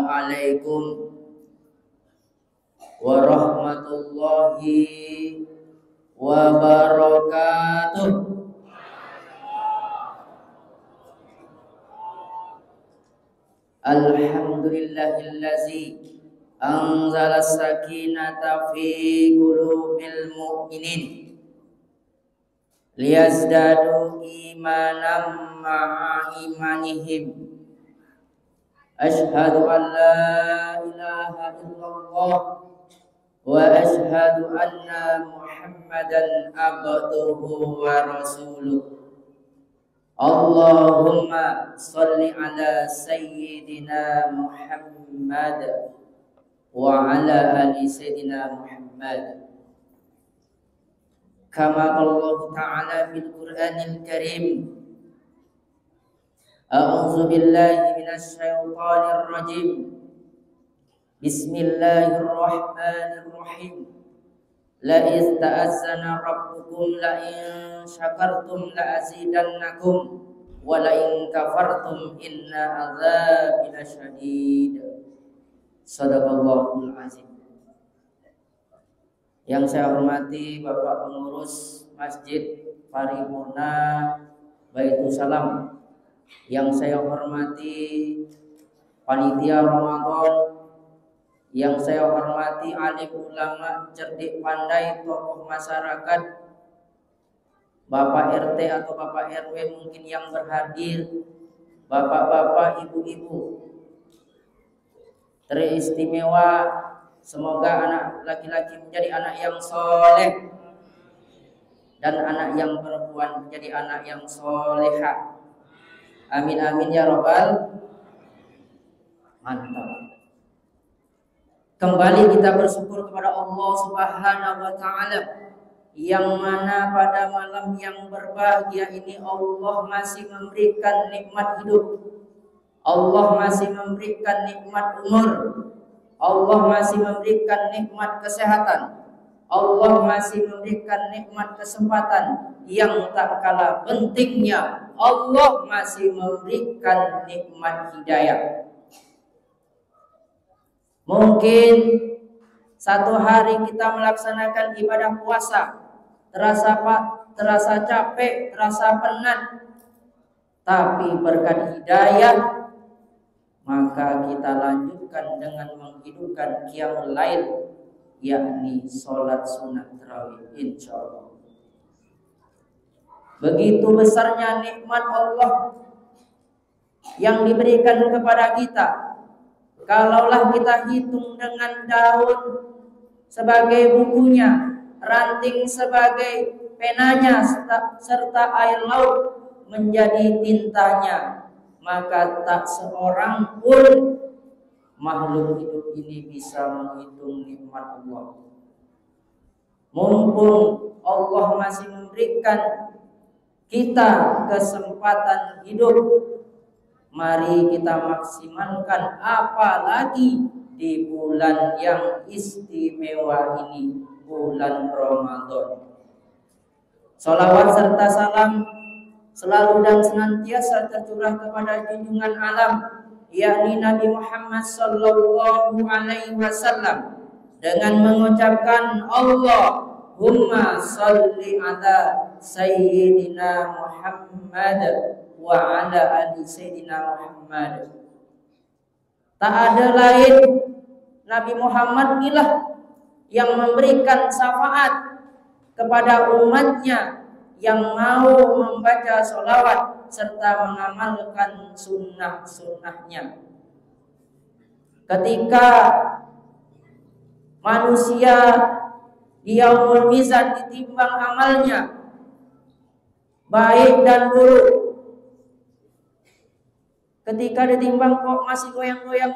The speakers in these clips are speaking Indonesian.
Assalamualaikum warahmatullahi wabarakatuh. Alhamdulillahillazi anzala sakinata fi qulubil mu'minin liyazdadu imanan ma'a imanihim. Ashhadu an la ilaha illallah wa ashhadu anna Muhammadan abduhu wa rasuluh. Allahumma salli ala sayyidina Muhammad wa ala ali sayyidina Muhammad. Kama Allah Ta'ala fil Qur'anil Karim. A'udzu billahi minasy syaithanir rajim. Bismillahirrahmanirrahim. La ista'azzana rabbukum la in syakartum la azidannakum wa la in kafartum inna adzabi lasyadid. Shadaqallahul azim. Yang saya hormati Bapak Pengurus Masjid Paripurna Baitul Salam, yang saya hormati panitia Ramadan, yang saya hormati alim ulama, cerdik pandai, tokoh masyarakat, Bapak RT atau Bapak RW mungkin yang berhadir, bapak-bapak, ibu-ibu teristimewa. Semoga anak laki-laki menjadi anak yang soleh dan anak yang perempuan menjadi anak yang soleha. Amin amin ya robbal. Mantap. Kembali kita bersyukur kepada Allah Subhanahu wa Ta'ala, yang mana pada malam yang berbahagia ini Allah masih memberikan nikmat hidup, Allah masih memberikan nikmat umur, Allah masih memberikan nikmat kesehatan, Allah masih memberikan nikmat kesempatan, yang tak kalah pentingnya Allah masih memberikan nikmat hidayah. Mungkin satu hari kita melaksanakan ibadah puasa, terasa capek, terasa penat, tapi berkat hidayah maka kita lanjutkan dengan menghidupkan qiyamul lail, yakni sholat sunat tarawih, insyaallah. Begitu besarnya nikmat Allah yang diberikan kepada kita. Kalaulah kita hitung dengan daun sebagai bukunya, ranting sebagai penanya, serta air laut menjadi tintanya, maka tak seorang pun makhluk hidup ini bisa menghitung nikmat Allah. Mumpung Allah masih memberikan kita kesempatan hidup, mari kita maksimalkan, apalagi di bulan yang istimewa ini, bulan Ramadan. Sholawat serta salam selalu dan senantiasa tercurah kepada junjungan alam, yakni Nabi Muhammad sallallahu alaihi wasallam, dengan mengucapkan Allahumma sholli ala sayyidina Muhammad wa ala ali sayyidina Muhammad. Tak ada lain, Nabi Muhammad inilah yang memberikan syafaat kepada umatnya yang mau membaca sholawat serta mengamalkan sunnah-sunnahnya. Ketika manusia di yaumul mizan ditimbang amalnya, baik dan buruk, ketika ditimbang kok masih goyang-goyang,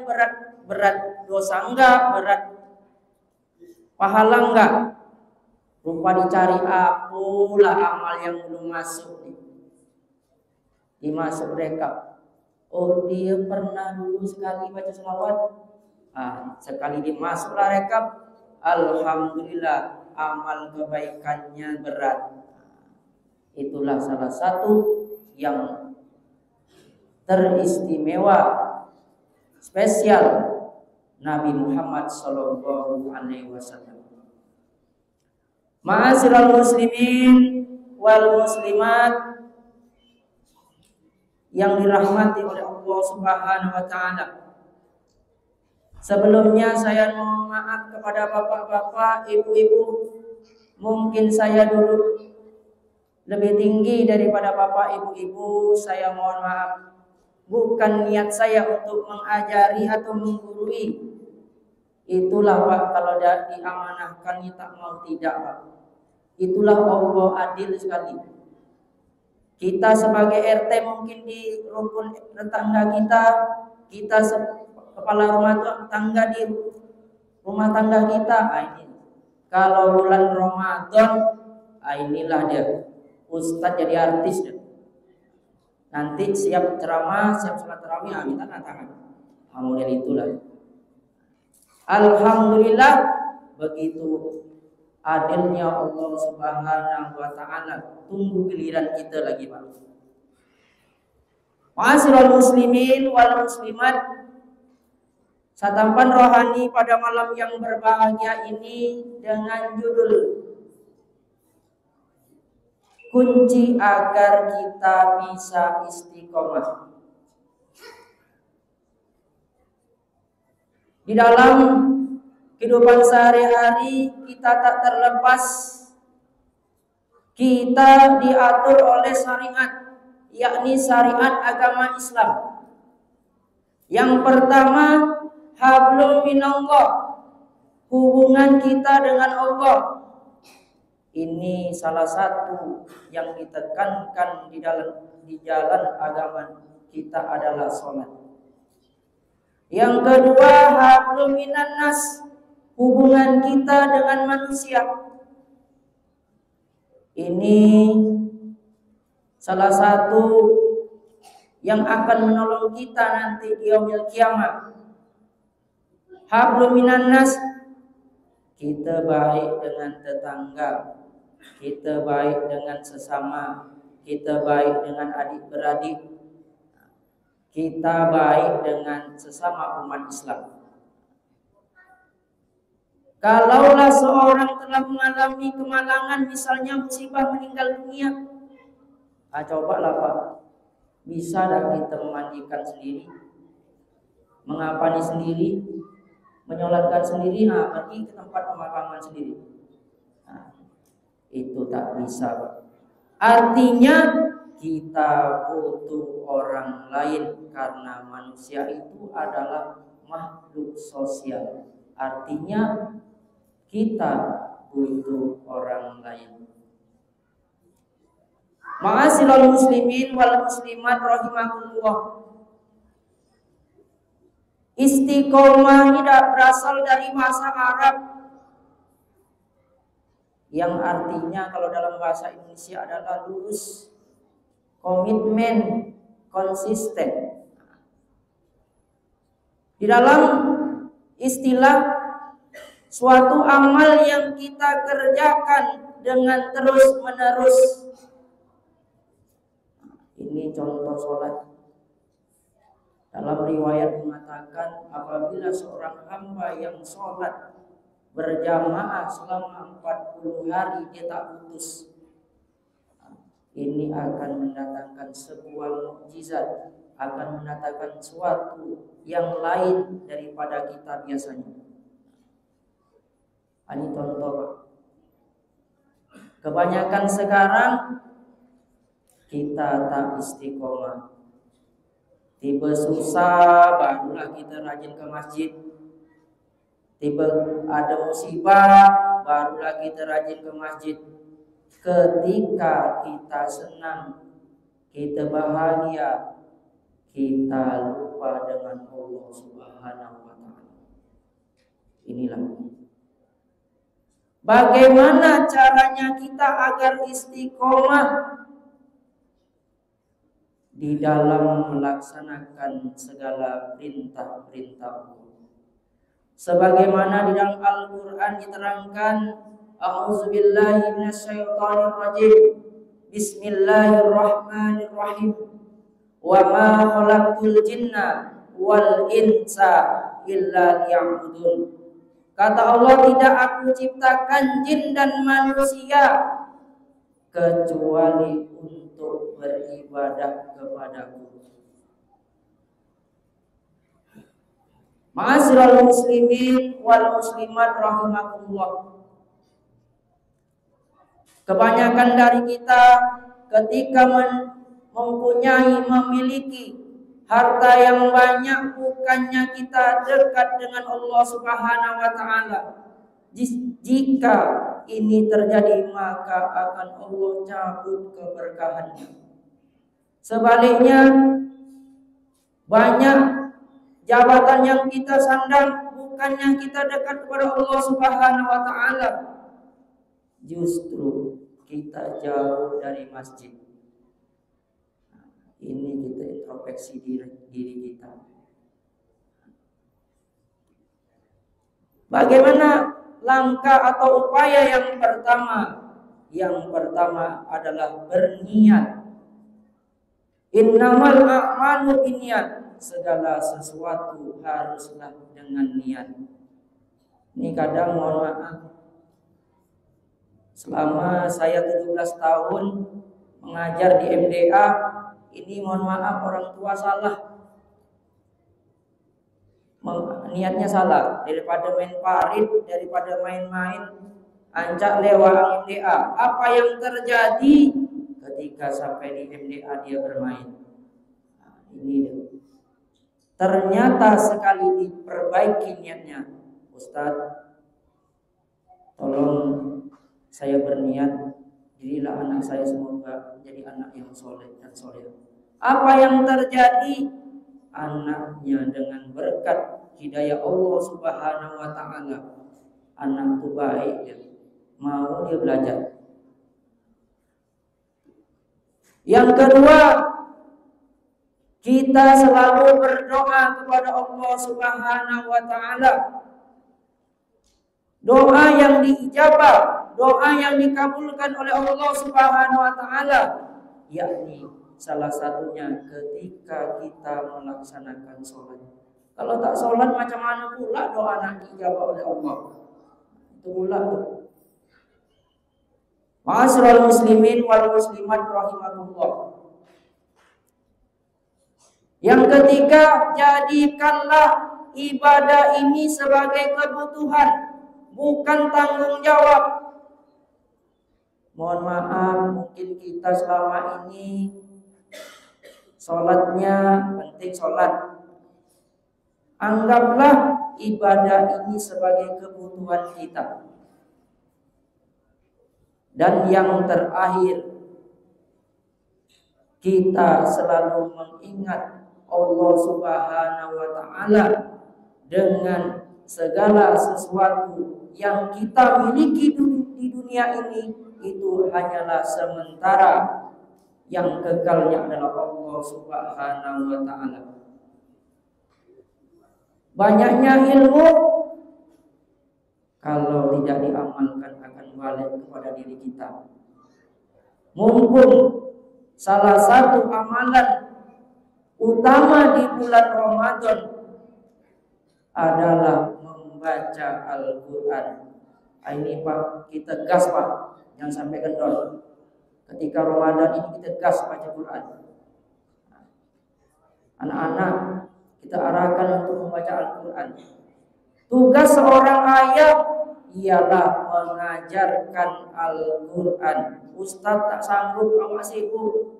berat dosa enggak, berat pahala enggak, rupa dicari apalah amal yang belum masuk nih. Dimasuk rekap. Oh, dia pernah dulu sekali baca selawat. Sekali dimasuklah rekap, alhamdulillah amal kebaikannya berat. Itulah salah satu yang teristimewa, spesial Nabi Muhammad sallallahu alaihi wasallam. Ma'asyiral muslimin wal muslimat yang dirahmati oleh Allah Subhanahu wa taala. Sebelumnya saya mohon maaf kepada bapak-bapak, ibu-ibu. Mungkin saya duduk lebih tinggi daripada bapak ibu-ibu, saya mohon maaf. Bukan niat saya untuk mengajari atau menggurui. Itulah Pak, kalau diamanahkan tak mau tidak Pak. Itulah Allah adil sekali. Kita sebagai RT mungkin di rukun tetangga kita kepala rumah tangga di rumah tangga kita. Ini kalau bulan Ramadan, inilah dia. Ustadz jadi artis deh. Nanti siap ceramah, siap sholat tarawih, minta tangan. Model itulah. Alhamdulillah begitu adilnya Allah Subhanahu wa taala. Tunggu giliran kita lagi, Pak. Ma'asyiral muslimin wal muslimat. Satampan rohani pada malam yang berbahagia ini dengan judul kunci agar kita bisa istiqomah. Di dalam kehidupan sehari-hari kita tak terlepas kita diatur oleh syariat, yakni syariat agama Islam. Yang pertama, hablum minallah, hubungan kita dengan Allah. Ini salah satu yang ditekankan di jalan agama kita adalah sholat. Yang kedua, hablum minan nas, hubungan kita dengan manusia. Ini salah satu yang akan menolong kita nanti di yaumil kiamat. Hablum minan nas, kita baik dengan tetangga, kita baik dengan sesama, kita baik dengan adik-beradik, kita baik dengan sesama umat Islam. Kalaulah seorang telah mengalami kemalangan, misalnya musibah meninggal dunia, cobalah Pak, bisa tak kita memandikan sendiri, mengapani sendiri, menyolatkan sendiri, pergi ke tempat pemakaman sendiri. Itu tak bisa, Pak. Artinya kita butuh orang lain karena manusia itu adalah makhluk sosial. Artinya kita butuh orang lain. Ma'asyiral muslimin wal muslimat rahimakumullah. Istiqomah tidak berasal dari bahasa Arab yang artinya kalau dalam bahasa Indonesia adalah lurus, komitmen, konsisten. Di dalam istilah suatu amal yang kita kerjakan dengan terus-menerus. Ini contoh sholat. Dalam riwayat mengatakan apabila seorang hamba yang sholat berjamaah selama 40 hari dia tak putus, ini akan mendatangkan sebuah mukjizat, akan mendatangkan sesuatu yang lain daripada kita biasanya. Ini contoh, Pak. Kebanyakan sekarang kita tak istiqomah. Tiba susah barulah kita rajin ke masjid. Tiba ada musibah barulah kita rajin ke masjid. Ketika kita senang, kita bahagia, kita lupa dengan Allah Subhanahu wa taala. Inilah bagaimana caranya kita agar istiqomah di dalam melaksanakan segala perintah-perintah Allah. Sebagaimana di dalam Al-Qur'an diterangkan, a'udzubillahi minasyaitonirrajim. Bismillahirrahmanirrahim. Wa ma khalaqtul jinna wal insa illa liya'budun. Kata Allah, tidak aku ciptakan jin dan manusia kecuali untuk beribadah kepadaku. Ma'asyiral muslimin wal muslimat rahimakumullah. Kebanyakan dari kita ketika memiliki harta yang banyak, bukannya kita dekat dengan Allah Subhanahu wa taala. Jika ini terjadi, maka akan Allah cabut keberkahannya. Sebaliknya, banyak jabatan yang kita sandang, bukannya kita dekat kepada Allah Subhanahu wa taala, justru kita jauh dari masjid. Ini kita introspeksi diri kita. Bagaimana langkah atau upaya yang pertama? Yang pertama adalah berniat. Innamal a'malu binniyat. Segala sesuatu haruslah dengan niat. Ini kadang mohon maaf, selama saya 17 tahun mengajar di MDA, ini mohon maaf orang tua salah, niatnya salah. Daripada main parit, daripada main-main ancak lewat MDA, apa yang terjadi ketika sampai di MDA dia bermain? Ini dia. Ternyata sekali diperbaiki niatnya, Ustadz, tolong saya berniat, jadilah anak saya semoga jadi anak yang soleh dan soleh. Apa yang terjadi? Anaknya dengan berkat hidayah Allah Subhanahu wa taala, anak itu baik, dia mau dia belajar. Yang kedua, kita selalu berdoa kepada Allah Subhanahu wa taala. Doa yang diijabah, doa yang dikabulkan oleh Allah Subhanahu wa taala, yakni salah satunya ketika kita melaksanakan sholat. Kalau tak sholat macam mana pula doa nak dijabah oleh Allah? Itu pula tuh. Ma'asyiral muslimin wal muslimat rahimakumullah. Yang ketiga, jadikanlah ibadah ini sebagai kebutuhan, bukan tanggung jawab. Mohon maaf, mungkin kita selama ini sholatnya penting sholat. Anggaplah ibadah ini sebagai kebutuhan kita. Dan yang terakhir, kita selalu mengingat Allah Subhanahu wa taala dengan segala sesuatu yang kita miliki di dunia ini, itu hanyalah sementara. Yang kekalnya adalah Allah Subhanahu wa taala. Banyaknya ilmu kalau tidak diamalkan akan balik kepada diri kita. Mumpung salah satu amalan utama di bulan Ramadan adalah membaca Al-Quran. Ini Pak, kita gas Pak, jangan sampai kendor. Ketika Ramadan ini kita gas baca Quran. Anak-anak kita arahkan untuk membaca Al-Quran. Tugas seorang ayah ialah mengajarkan Al-Quran. Ustadz tak sanggup, awak sibuk.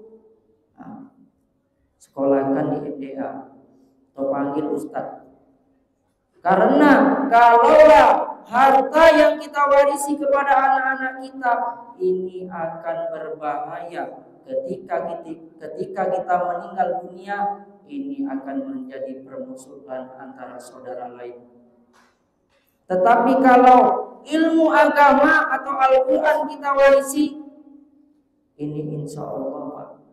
Sekolahkan di MDA atau panggil Ustadz. Karena kalaulah harta yang kita warisi kepada anak-anak kita ini akan berbahaya ketika kita meninggal dunia, ini akan menjadi permusuhan antara saudara lain. Tetapi kalau ilmu agama atau Al-Quran kita warisi, ini insya Allah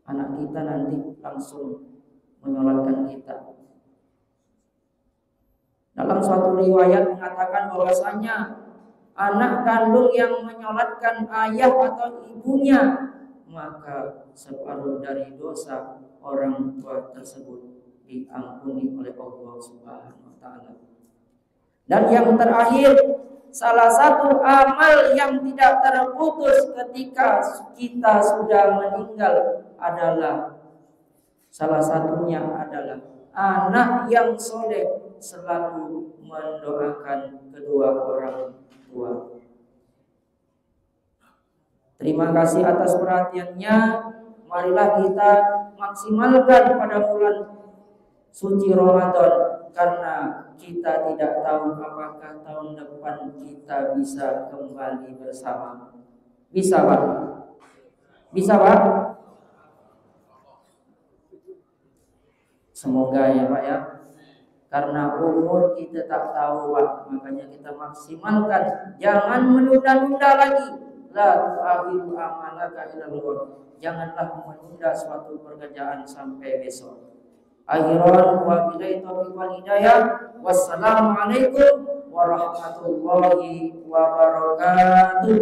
anak kita nanti langsung menyolatkan kita. Dalam suatu riwayat mengatakan bahwasanya anak kandung yang menyolatkan ayah atau ibunya, maka separuh dari dosa orang tua tersebut diampuni oleh Allah Subhanahu wa taala. Dan yang terakhir, salah satu amal yang tidak terputus ketika kita sudah meninggal adalah salah satunya adalah anak yang soleh selalu mendoakan kedua orang tua. Terima kasih atas perhatiannya. Marilah kita maksimalkan pada bulan suci Ramadan, karena kita tidak tahu apakah tahun depan kita bisa kembali bersama. Bisa, Pak? Bisa, Pak? Semoga ya, Pak ya. Karena umur kita tak tahu, Pak. Makanya kita maksimalkan. Jangan menunda-nunda lagi. La tu'akhiru amalaka ilal ghad. Janganlah menunda suatu pekerjaan sampai besok. Akhiran wa billahi taufiq wal hidayah. Wassalamualaikum warahmatullahi wabarakatuh.